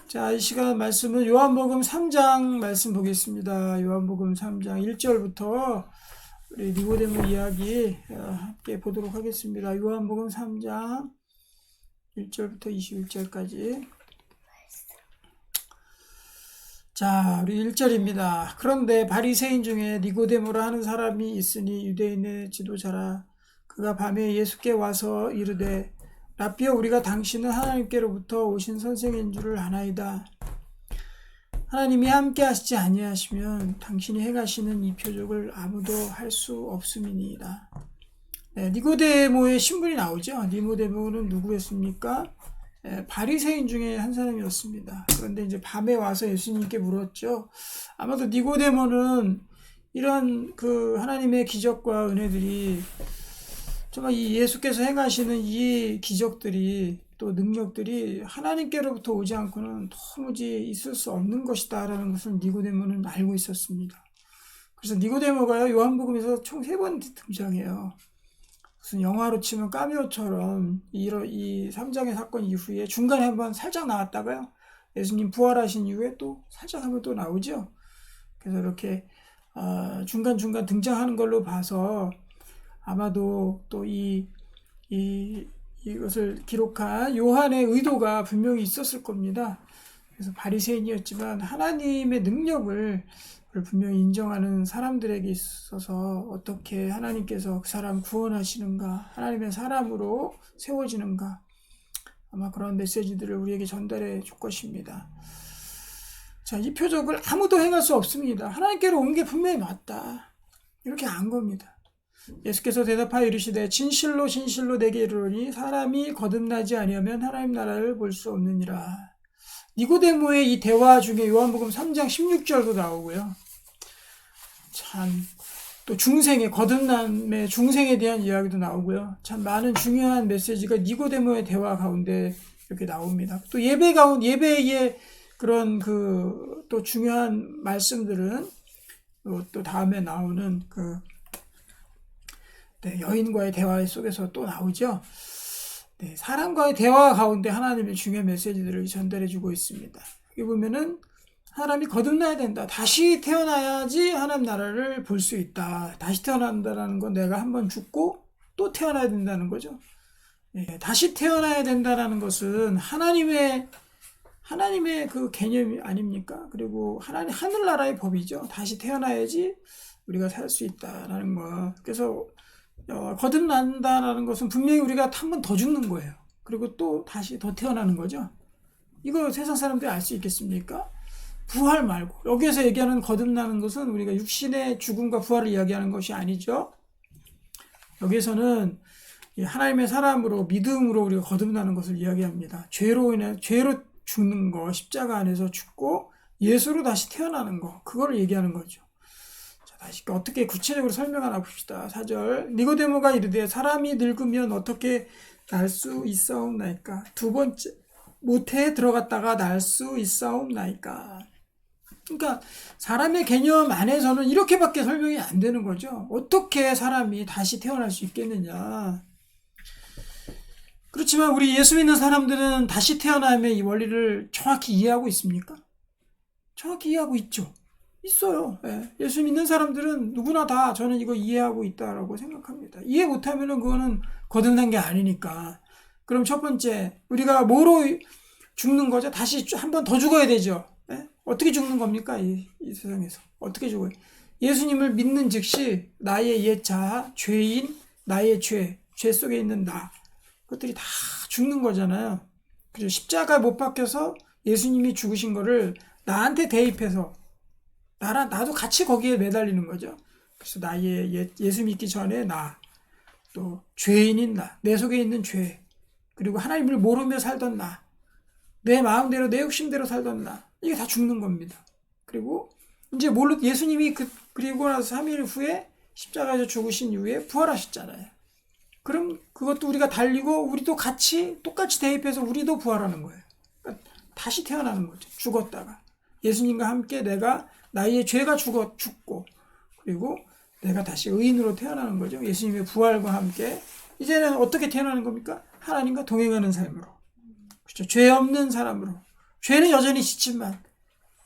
자, 이 시간 말씀은 요한복음 3장 말씀 보겠습니다. 요한복음 3장 1절부터 우리 니고데모 이야기 함께 보도록 하겠습니다. 요한복음 3장 1절부터 21절까지. 자, 우리 1절입니다. 그런데 바리새인 중에 니고데모라 하는 사람이 있으니 유대인의 지도자라. 그가 밤에 예수께 와서 이르되 라삐여, 우리가 당신은 하나님께로부터 오신 선생인 줄을 아나이다. 하나님이 함께 하시지 아니하시면 당신이 행하시는 이 표적을 아무도 할 수 없음이니이다. 네, 니고데모의 신분이 나오죠. 니고데모는 누구였습니까? 바리새인 중에 한 사람이었습니다. 그런데 이제 밤에 와서 예수님께 물었죠. 아마도 니고데모는 이런 그 하나님의 기적과 은혜들이 정말 이 예수께서 행하시는 이 기적들이 또 능력들이 하나님께로부터 오지 않고는 도무지 있을 수 없는 것이다 라는 것을 니고데모는 알고 있었습니다. 그래서 니고데모가요, 요한복음에서 총 3번 등장해요. 무슨 영화로 치면 까메오처럼 이 3장의 사건 이후에 중간에 한번 살짝 나왔다가요, 예수님 부활하신 이후에 또 살짝 한번 또 나오죠. 그래서 이렇게 중간중간 등장하는 걸로 봐서 아마도 또 이것을 기록한 요한의 의도가 분명히 있었을 겁니다. 그래서 바리새인이었지만 하나님의 능력을 분명히 인정하는 사람들에게 있어서 어떻게 하나님께서 그 사람 구원하시는가, 하나님의 사람으로 세워지는가, 아마 그런 메시지들을 우리에게 전달해 줄 것입니다. 자, 이 표적을 아무도 행할 수 없습니다. 하나님께로 온 게 분명히 맞다, 이렇게 안 겁니다. 예수께서 대답하여 이르시되 진실로 진실로 내게 이르노니 사람이 거듭나지 아니하면 하나님 나라를 볼 수 없느니라. 니고데모의 이 대화 중에 요한복음 3장 16절도 나오고요. 참, 또 중생의 거듭남의 중생에 대한 이야기도 나오고요. 참 많은 중요한 메시지가 니고데모의 대화 가운데 이렇게 나옵니다. 또 예배의 그런 또 중요한 말씀들은 또 다음에 나오는 여인과의 대화 속에서 또 나오죠. 네, 사람과의 대화 가운데 하나님의 중요한 메시지들을 전달해주고 있습니다. 여기 보면은 사람이 거듭나야 된다. 다시 태어나야지 하나님 나라를 볼 수 있다. 다시 태어난다는 건 내가 한번 죽고 또 태어나야 된다는 거죠. 네, 다시 태어나야 된다는 것은 하나님의 그 개념이 아닙니까? 그리고 하늘나라의 법이죠. 다시 태어나야지 우리가 살 수 있다라는 거. 그래서 거듭난다는 것은 분명히 우리가 한 번 더 죽는 거예요. 그리고 또 다시 더 태어나는 거죠. 이거 세상 사람들이 알 수 있겠습니까? 부활 말고, 여기에서 얘기하는 거듭나는 것은 우리가 육신의 죽음과 부활을 이야기하는 것이 아니죠. 여기에서는 하나님의 사람으로, 믿음으로 우리가 거듭나는 것을 이야기합니다. 죄로 죽는 거, 십자가 안에서 죽고 예수로 다시 태어나는 거, 그거를 얘기하는 거죠. 다시 어떻게 구체적으로 설명하나 봅시다. 4절. 니고데모가 이르되 사람이 늙으면 어떻게 날 수 있사옵나이까? 두 번째, 모태에 들어갔다가 날 수 있사옵나이까? 그러니까 사람의 개념 안에서는 이렇게밖에 설명이 안 되는 거죠. 어떻게 사람이 다시 태어날 수 있겠느냐. 그렇지만 우리 예수 믿는 사람들은 다시 태어남의 이 원리를 정확히 이해하고 있습니까? 정확히 이해하고 있죠. 있어요. 예수 믿는 사람들은 누구나 다 저는 이거 이해하고 있다라고 생각합니다. 이해 못하면은 그거는 거듭난 게 아니니까. 그럼 첫 번째, 우리가 뭐로 죽는 거죠? 다시 한 번 더 죽어야 되죠. 어떻게 죽는 겁니까? 이 세상에서. 어떻게 죽어요? 예수님을 믿는 즉시 나의 옛 자아, 죄인, 나의 죄 속에 있는 나, 그것들이 다 죽는 거잖아요. 그죠? 십자가에 못 박혀서 예수님이 죽으신 거를 나한테 대입해서 나도 같이 거기에 매달리는 거죠. 그래서 나의 예수 믿기 전에 나, 또 죄인인 나, 내 속에 있는 죄, 그리고 하나님을 모르며 살던 나, 내 마음대로 내 욕심대로 살던 나, 이게 다 죽는 겁니다. 그리고 이제 예수님이 그리고 나서 3일 후에 십자가에서 죽으신 이후에 부활하셨잖아요. 그럼 그것도 우리가 달리고 우리도 똑같이 대입해서 우리도 부활하는 거예요. 그러니까 다시 태어나는 거죠. 죽었다가 예수님과 함께 나의 죄가 죽고, 그리고 내가 다시 의인으로 태어나는 거죠. 예수님의 부활과 함께. 이제는 어떻게 태어나는 겁니까? 하나님과 동행하는 삶으로. 그렇죠. 죄 없는 사람으로. 죄는 여전히 짓지만,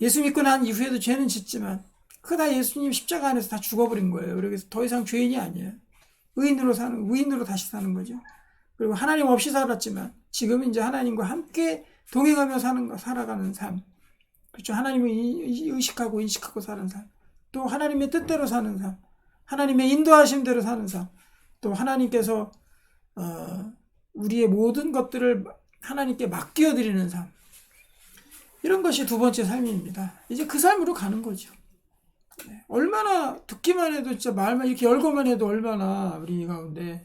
예수 믿고 난 이후에도 죄는 짓지만, 그거 다 예수님 십자가 안에서 다 죽어버린 거예요. 그래서 더 이상 죄인이 아니에요. 의인으로 다시 사는 거죠. 그리고 하나님 없이 살았지만, 지금은 이제 하나님과 함께 동행하며 살아가는 삶. 그렇죠. 하나님을 의식하고 인식하고 사는 삶. 또 하나님의 뜻대로 사는 삶. 하나님의 인도하심대로 사는 삶. 또 하나님께서 우리의 모든 것들을 하나님께 맡겨드리는 삶. 이런 것이 두 번째 삶입니다. 이제 그 삶으로 가는 거죠. 얼마나 듣기만 해도 진짜 말만 이렇게 열거만 해도 얼마나 우리 가운데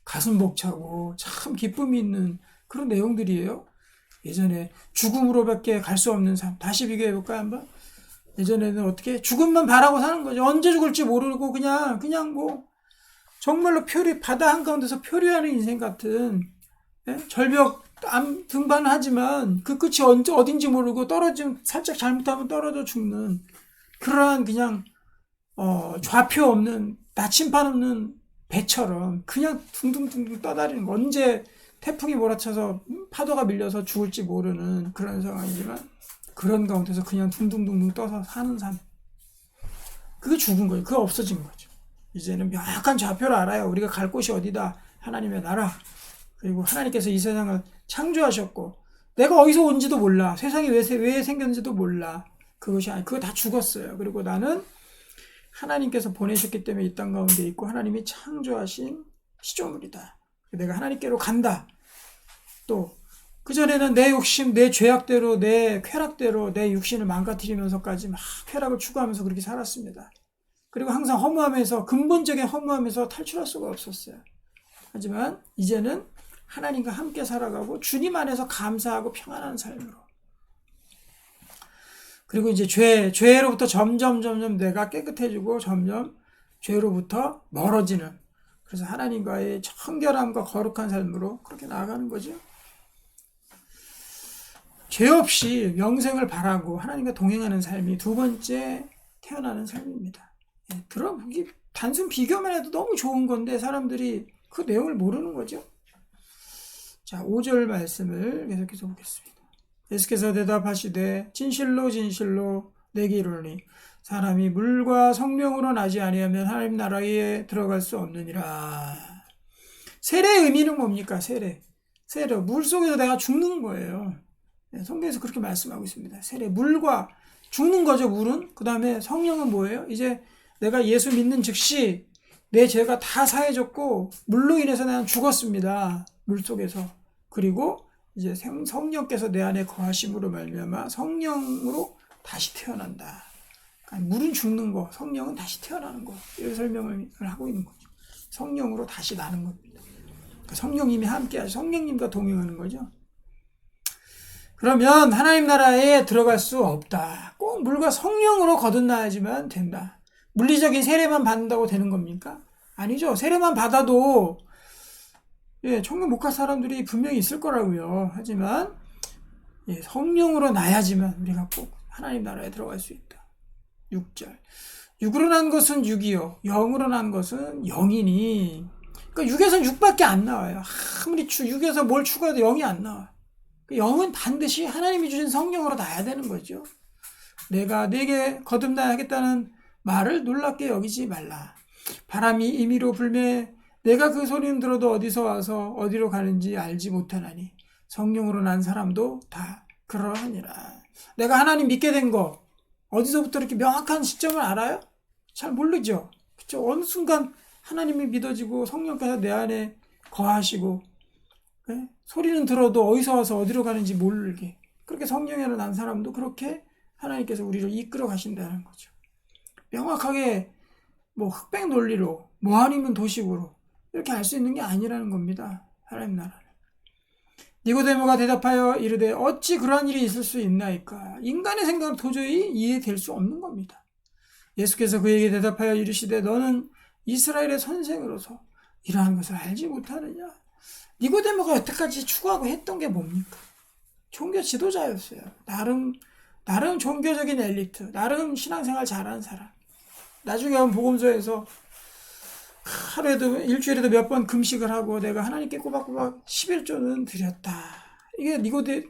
가슴 벅차고 참 기쁨이 있는 그런 내용들이에요. 예전에 죽음으로밖에 갈 수 없는 삶. 다시 비교해볼까요, 한번? 예전에는 어떻게? 죽음만 바라고 사는 거죠. 언제 죽을지 모르고 그냥 뭐, 정말로 바다 한가운데서 표류하는 인생 같은, 절벽 등반하지만 그 끝이 어딘지 모르고 살짝 잘못하면 떨어져 죽는 그러한 그냥, 좌표 없는, 나침반 없는 배처럼 그냥 둥둥둥둥 떠다니는 거. 언제 태풍이 몰아쳐서 파도가 밀려서 죽을지 모르는 그런 상황이지만 그런 가운데서 그냥 둥둥둥둥 떠서 사는 삶. 그게 죽은 거예요. 그게 없어진 거죠. 이제는 명확한 좌표를 알아요. 우리가 갈 곳이 어디다. 하나님의 나라. 그리고 하나님께서 이 세상을 창조하셨고 내가 어디서 온지도 몰라. 세상이 왜 생겼는지도 몰라. 그거 다 죽었어요. 그리고 나는 하나님께서 보내셨기 때문에 이 땅 가운데 있고 하나님이 창조하신 시조물이다. 내가 하나님께로 간다. 또 그전에는 내 욕심, 내 죄악대로, 내 쾌락대로 내 육신을 망가뜨리면서까지 막 쾌락을 추구하면서 그렇게 살았습니다. 그리고 항상 근본적인 허무함에서 탈출할 수가 없었어요. 하지만 이제는 하나님과 함께 살아가고 주님 안에서 감사하고 평안한 삶으로. 그리고 이제 죄로부터 점점 내가 깨끗해지고 점점 죄로부터 멀어지는, 그래서 하나님과의 청결함과 거룩한 삶으로 그렇게 나아가는 거죠. 죄 없이 영생을 바라고 하나님과 동행하는 삶이 두 번째 태어나는 삶입니다. 들어보기 단순 비교만 해도 너무 좋은 건데 사람들이 그 내용을 모르는 거죠. 자, 5절 말씀을 계속해서 보겠습니다. 예수께서 대답하시되 진실로 내게 이르노니 사람이 물과 성령으로 나지 아니하면 하나님 나라에 들어갈 수 없느니라. 세례의 의미는 뭡니까? 세례. 물속에서 내가 죽는 거예요. 성경에서 그렇게 말씀하고 있습니다. 세례, 물과 죽는 거죠. 물은. 그 다음에 성령은 뭐예요? 이제 내가 예수 믿는 즉시 내 죄가 다 사해졌고 물로 인해서 나는 죽었습니다. 물속에서. 그리고 이제 성령께서 내 안에 거하심으로 말미암아 성령으로 다시 태어난다. 그러니까 물은 죽는 거, 성령은 다시 태어나는 거. 이런 설명을 하고 있는 거죠. 성령으로 다시 나는 겁니다. 그러니까 성령님이 함께하시, 성령님과 동행하는 거죠. 그러면 하나님 나라에 들어갈 수 없다. 꼭 물과 성령으로 거듭나야지만 된다. 물리적인 세례만 받는다고 되는 겁니까? 아니죠. 세례만 받아도 천국 못 갈 사람들이 분명히 있을 거라고요. 하지만 성령으로 나야지만 우리가 꼭 하나님 나라에 들어갈 수 있다. 6절. 육으로 난 것은 육이요, 영으로 난 것은 영이니. 그러니까 육에서는 육밖에 안 나와요. 아무리 육에서 뭘 추구해도 영이 안 나와. 영은 반드시 하나님이 주신 성령으로 나야 되는 거죠. 내가 내게 거듭나야 하겠다는 말을 놀랍게 여기지 말라. 바람이 임의로 불매 내가 그 소리는 들어도 어디서 와서 어디로 가는지 알지 못하나니 성령으로 난 사람도 다 그러하니라. 내가 하나님 믿게 된 거 어디서부터 이렇게 명확한 시점을 알아요? 잘 모르죠. 그렇죠? 어느 순간 하나님이 믿어지고 성령께서 내 안에 거하시고 소리는 들어도 어디서 와서 어디로 가는지 모르게, 그렇게 성령으로 난 사람도 그렇게 하나님께서 우리를 이끌어 가신다는 거죠. 명확하게 흑백 논리로 아니면 도식으로 이렇게 알 수 있는 게 아니라는 겁니다. 하나님 나라는. 니고데모가 대답하여 이르되 어찌 그러한 일이 있을 수 있나이까. 인간의 생각은 도저히 이해될 수 없는 겁니다. 예수께서 그에게 대답하여 이르시되 너는 이스라엘의 선생으로서 이러한 것을 알지 못하느냐. 니고데모가 여태까지 추구하고 했던 게 뭡니까? 종교 지도자였어요. 나름 종교적인 엘리트, 나름 신앙생활 잘하는 사람. 나중에 한번 복음서에서 하루에도 일주일에도 몇 번 금식을 하고 내가 하나님께 꼬박꼬박 11조는 드렸다. 이게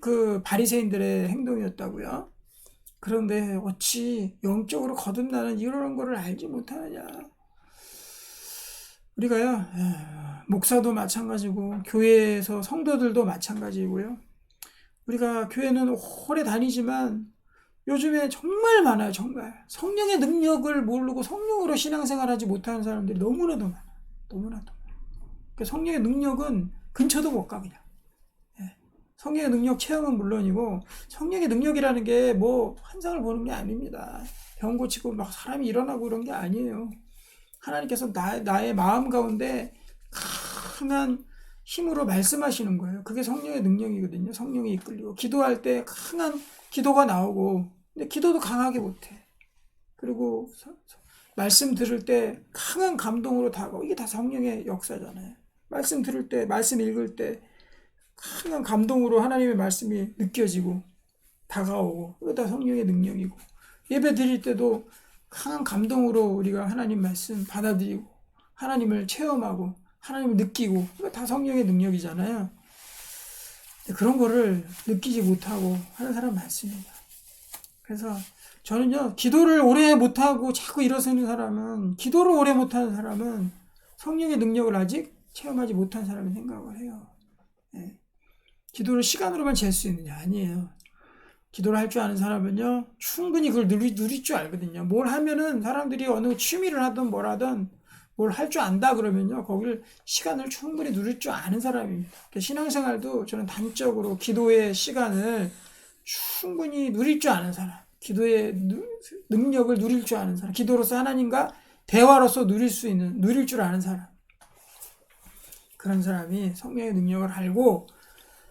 그 바리새인들의 행동이었다고요. 그런데 어찌 영적으로 거듭나는 이런 거를 알지 못하느냐. 우리가요, 목사도 마찬가지고 교회에서 성도들도 마찬가지고요. 우리가 교회는 오래 다니지만 요즘에 정말 많아요. 정말 성령의 능력을 모르고 성령으로 신앙생활하지 못하는 사람들이 너무나도 많아요. 너무나도. 그러니까 성령의 능력은 근처도 못 가 그냥. 성령의 능력 체험은 물론이고 성령의 능력이라는 게 뭐 환상을 보는 게 아닙니다. 병 고치고 막 사람이 일어나고 그런 게 아니에요. 하나님께서 나의 마음 가운데 강한 힘으로 말씀하시는 거예요. 그게 성령의 능력이거든요. 성령이 이끌리고 기도할 때 강한 기도가 나오고 근데 기도도 강하게 못해. 그리고 말씀 들을 때 강한 감동으로 다가오고 이게 다 성령의 역사잖아요. 말씀 들을 때 말씀 읽을 때 강한 감동으로 하나님의 말씀이 느껴지고 다가오고 이거 다 성령의 능력이고 예배 드릴 때도 강한 감동으로 우리가 하나님 말씀 받아들이고 하나님을 체험하고 하나님을 느끼고 이거 다 성령의 능력이잖아요. 그런 거를 느끼지 못하고 하는 사람 많습니다. 그래서 저는요 기도를 오래 못하고 자꾸 일어서는 사람은 기도를 오래 못하는 사람은 성령의 능력을 아직 체험하지 못한 사람이 생각을 해요. 기도를 시간으로만 잴 수 있느냐 아니에요. 기도를 할 줄 아는 사람은요 충분히 그걸 누릴 줄 알거든요. 뭘 하면은 사람들이 어느 취미를 하든 뭘 하든 뭘 할 줄 안다 그러면요 거길 시간을 충분히 누릴 줄 아는 사람입니다. 신앙생활도 저는 단적으로 기도의 시간을 충분히 누릴 줄 아는 사람, 기도의 능력을 누릴 줄 아는 사람, 기도로서 하나님과 대화로서 누릴 줄 아는 사람, 그런 사람이 성령의 능력을 알고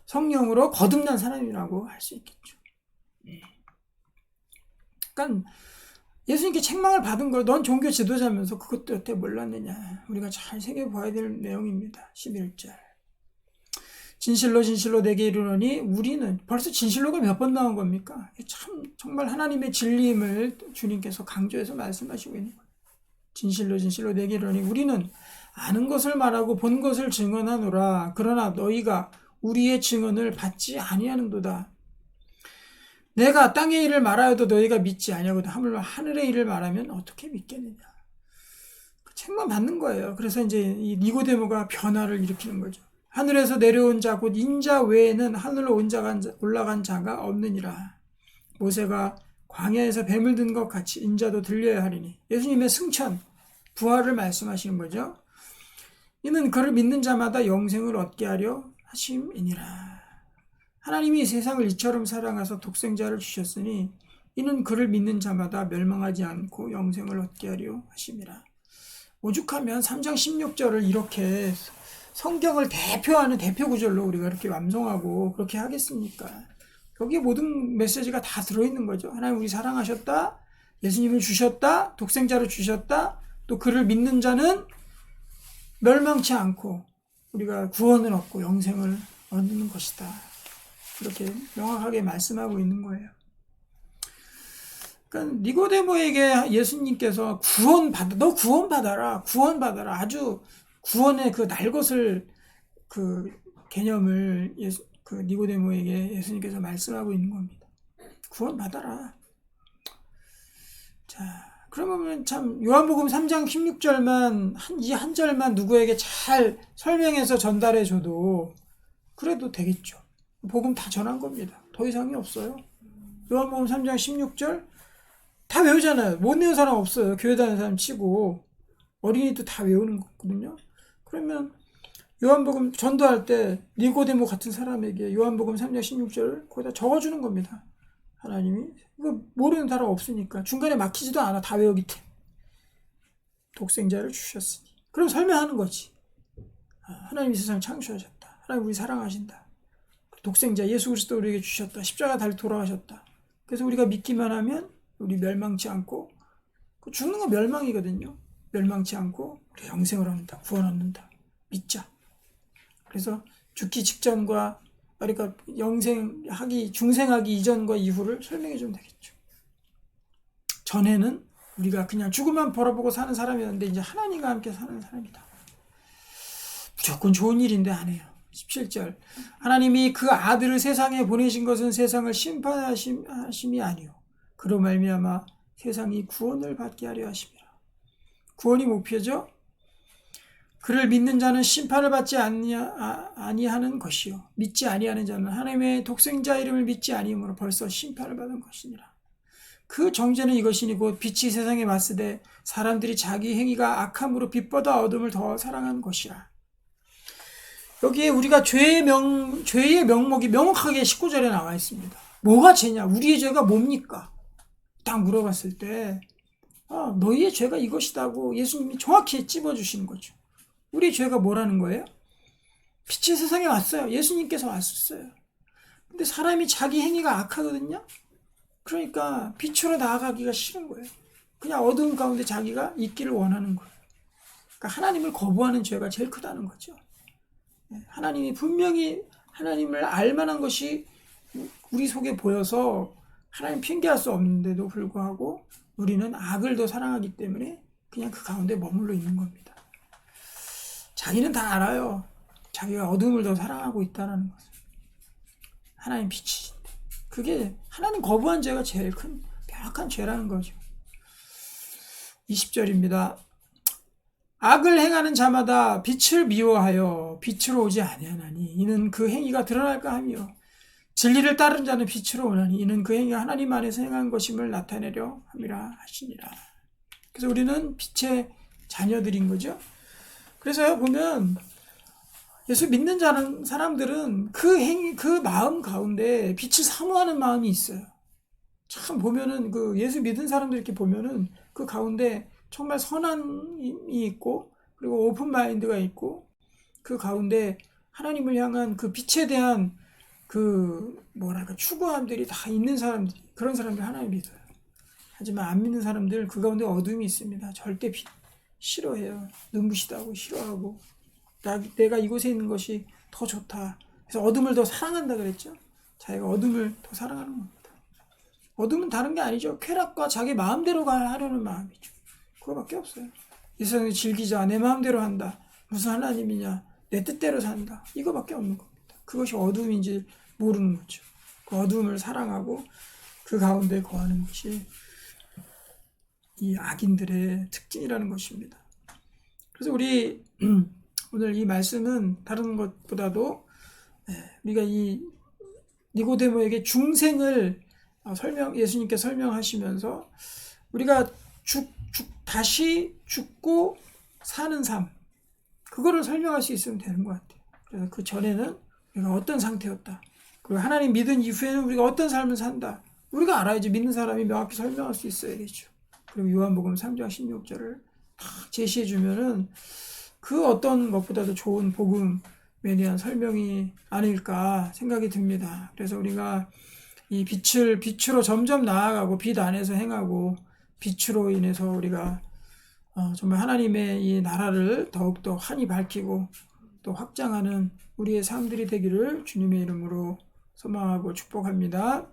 성령으로 거듭난 사람이라고 할 수 있겠죠. 그러니까 예수님께 책망을 받은 거, 넌 종교 지도자면서 그것도 여태 몰랐느냐. 우리가 잘 새겨봐야 될 내용입니다. 11절. 진실로 진실로 내게 이르노니 우리는 벌써 진실로가 몇 번 나온 겁니까? 참 정말 하나님의 진리임을 주님께서 강조해서 말씀하시고 있는 거예요. 진실로 진실로 내게 이르노니 우리는 아는 것을 말하고 본 것을 증언하노라. 그러나 너희가 우리의 증언을 받지 아니하는도다. 내가 땅의 일을 말하여도 너희가 믿지 아니하거든 하물며 하늘의 일을 말하면 어떻게 믿겠느냐. 그 책만 받는 거예요. 그래서 이제 이 니고데모가 변화를 일으키는 거죠. 하늘에서 내려온 자 곧 인자 외에는 하늘로 올라간 자가 없느니라. 모세가 광야에서 뱀을 든 것 같이 인자도 들려야 하리니. 예수님의 승천, 부활을 말씀하시는 거죠. 이는 그를 믿는 자마다 영생을 얻게 하려 하심이니라. 하나님이 세상을 이처럼 사랑하사 독생자를 주셨으니 이는 그를 믿는 자마다 멸망하지 않고 영생을 얻게 하려 하심이라. 오죽하면 3장 16절을 이렇게 성경을 대표하는 대표 구절로 우리가 이렇게 완성하고 그렇게 하겠습니까? 여기에 모든 메시지가 다 들어있는 거죠. 하나님 우리 사랑하셨다, 예수님을 주셨다, 독생자를 주셨다, 또 그를 믿는 자는 멸망치 않고 우리가 구원을 얻고 영생을 얻는 것이다. 이렇게 명확하게 말씀하고 있는 거예요. 그러니까 니고데모에게 예수님께서 너 구원받아라. 아주 구원의 그 날것을 그 개념을 그 니고데모에게 예수님께서 말씀하고 있는 겁니다. 구원받아라. 자, 그러면 참 요한복음 3장 16절만 이 한 절만 누구에게 잘 설명해서 전달해 줘도 그래도 되겠죠. 복음 다 전한 겁니다. 더 이상이 없어요. 요한복음 3장 16절 다 외우잖아요. 못 외우는 사람 없어요. 교회 다니는 사람 치고 어린이도 다 외우는 거거든요. 그러면 요한복음 전도할 때 니고데모 같은 사람에게 요한복음 3장 16절을 거기다 적어주는 겁니다. 하나님이 이거 모르는 사람 없으니까 중간에 막히지도 않아. 다 외우기 때문에 독생자를 주셨으니 그럼 설명하는 거지. 하나님이 세상을 창조하셨다. 하나님 우리 사랑하신다. 독생자 예수 그리스도 우리에게 주셨다. 십자가 달려 돌아가셨다. 그래서 우리가 믿기만 하면 우리 멸망치 않고 죽는 건 멸망이거든요. 멸망치 않고 우리 영생을 얻는다. 구원 얻는다. 믿자. 그래서 죽기 직전과 그러니까 중생하기 이전과 이후를 설명해 주면 되겠죠. 전에는 우리가 그냥 죽음만 바라보고 사는 사람이었는데 이제 하나님과 함께 사는 사람이다. 무조건 좋은 일인데 안 해요. 17절. 하나님이 그 아들을 세상에 보내신 것은 세상을 심판하심이 아니요 그로 말미암아 세상이 구원을 받게 하려 하심이라. 구원이 목표죠. 그를 믿는 자는 심판을 받지 아니하는 것이요 믿지 아니하는 자는 하나님의 독생자 이름을 믿지 아니하므로 벌써 심판을 받은 것이니라. 그 정죄는 이것이니 곧 빛이 세상에 왔으되 사람들이 자기 행위가 악함으로 빛보다 어둠을 더 사랑한 것이라. 여기에 우리가 죄의 명목이 명확하게 19절에 나와 있습니다. 뭐가 죄냐? 우리의 죄가 뭡니까? 딱 물어봤을 때 너희의 죄가 이것이다고 예수님이 정확히 찝어주시는 거죠. 우리의 죄가 뭐라는 거예요? 빛이 세상에 왔어요. 예수님께서 왔었어요. 근데 사람이 자기 행위가 악하거든요. 그러니까 빛으로 나아가기가 싫은 거예요. 그냥 어두운 가운데 자기가 있기를 원하는 거예요. 그러니까 하나님을 거부하는 죄가 제일 크다는 거죠. 하나님이 분명히 하나님을 알만한 것이 우리 속에 보여서 하나님 핑계할 수 없는데도 불구하고 우리는 악을 더 사랑하기 때문에 그냥 그 가운데 머물러 있는 겁니다. 자기는 다 알아요. 자기가 어둠을 더 사랑하고 있다는 것을. 하나님 빛이신데. 그게 하나님 거부한 죄가 제일 큰 명확한 죄라는 거죠. 20절입니다. 악을 행하는 자마다 빛을 미워하여 빛으로 오지 아니하나니 이는 그 행위가 드러날까 하며 진리를 따르는 자는 빛으로 오나니 이는 그 행위가 하나님 안에서 행한 것임을 나타내려 함이라 하시니라. 그래서 우리는 빛의 자녀들인 거죠. 그래서 보면 예수 믿는 사람들은 그 마음 가운데 빛을 사모하는 마음이 있어요. 참 보면은 그 예수 믿은 사람들 이렇게 보면은 그 가운데 정말 선함이 있고 그리고 오픈 마인드가 있고 그 가운데 하나님을 향한 그 빛에 대한 그 추구함들이 다 있는 사람들이 그런 사람들 하나님 믿어요. 하지만 안 믿는 사람들 그 가운데 어둠이 있습니다. 절대 빛 싫어해요. 눈부시다고 싫어하고 내가 이곳에 있는 것이 더 좋다. 그래서 어둠을 더 사랑한다 그랬죠. 자기가 어둠을 더 사랑하는 겁니다. 어둠은 다른 게 아니죠. 쾌락과 자기 마음대로 하려는 마음이죠. 그거밖에 없어요. 이 세상에 즐기자. 내 마음대로 한다. 무슨 하나님이냐. 내 뜻대로 산다. 이거밖에 없는 겁니다. 그것이 어둠인지 모르는 거죠. 그 어둠을 사랑하고 그 가운데 거하는 것이 이 악인들의 특징이라는 것입니다. 그래서 우리 오늘 이 말씀은 다른 것보다도 우리가 이 니고데모에게 중생을 예수님께 설명하시면서 우리가 다시 죽고 사는 삶 그거를 설명할 수 있으면 되는 것 같아요. 그래서 그 전에는 우리가 어떤 상태였다. 그리고 하나님 믿은 이후에는 우리가 어떤 삶을 산다. 우리가 알아야지 믿는 사람이 명확히 설명할 수 있어야겠죠. 그리고 요한복음 3장 16절을 다 제시해 주면은 그 어떤 것보다도 좋은 복음에 대한 설명이 아닐까 생각이 듭니다. 그래서 우리가 이 빛으로 점점 나아가고 빛 안에서 행하고 빛으로 인해서 우리가 정말 하나님의 이 나라를 더욱더 환히 밝히고 또 확장하는 우리의 삶들이 되기를 주님의 이름으로 소망하고 축복합니다.